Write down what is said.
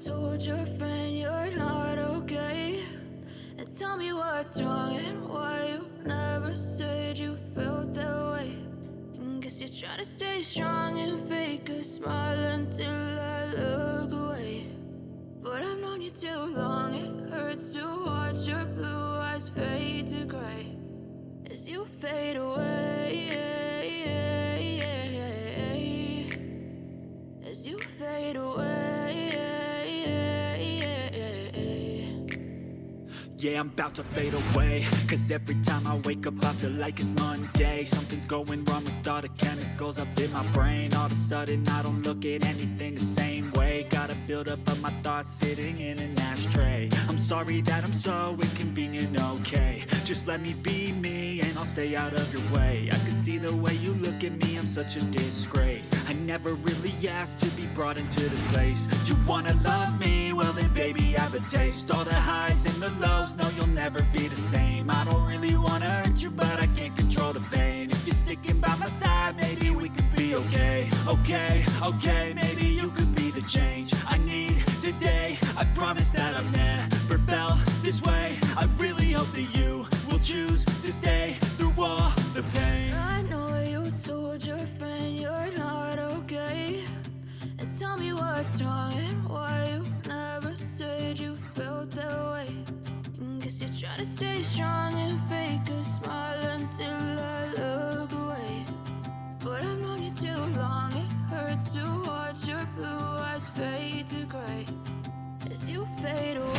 told your friend you're not okay? And tell me what's wrong and why you never said you felt that way. And guess you're trying to stay strong and fake a smile until I look away. But I've known you too long, it hurts to watch your blue eyes fade to gray as you fade away, as you fade away. Yeah, I'm about to fade away, cause every time I wake up I feel like it's Monday. Something's going wrong with all the chemicals up in my brain. All of a sudden I don't look at anything the same way. Gotta build up of my thoughts sitting in an ashtray. I'm sorry that I'm so inconvenient, okay? Just let me be me and I'll stay out of your way. I can see the way you look at me, I'm such a disgrace. I never really asked to be brought into this place. You wanna love me? Well then baby have a taste. All the highs and the lows, no you'll never be the same. I don't really wanna hurt you but I can't control the pain. If you're sticking by my side maybe we could be okay. Okay, maybe you could be the change I need today. I promise that I've never felt this way. I really hope that you will choose to stay through all the pain. I know you told your friend you're not okay. And tell me what's wrong and why you never said you felt that way. And guess you're trying to stay strong and fake a smile until I look away. But I've known you too long, it hurts to watch your blue eyes fade to gray as you fade away.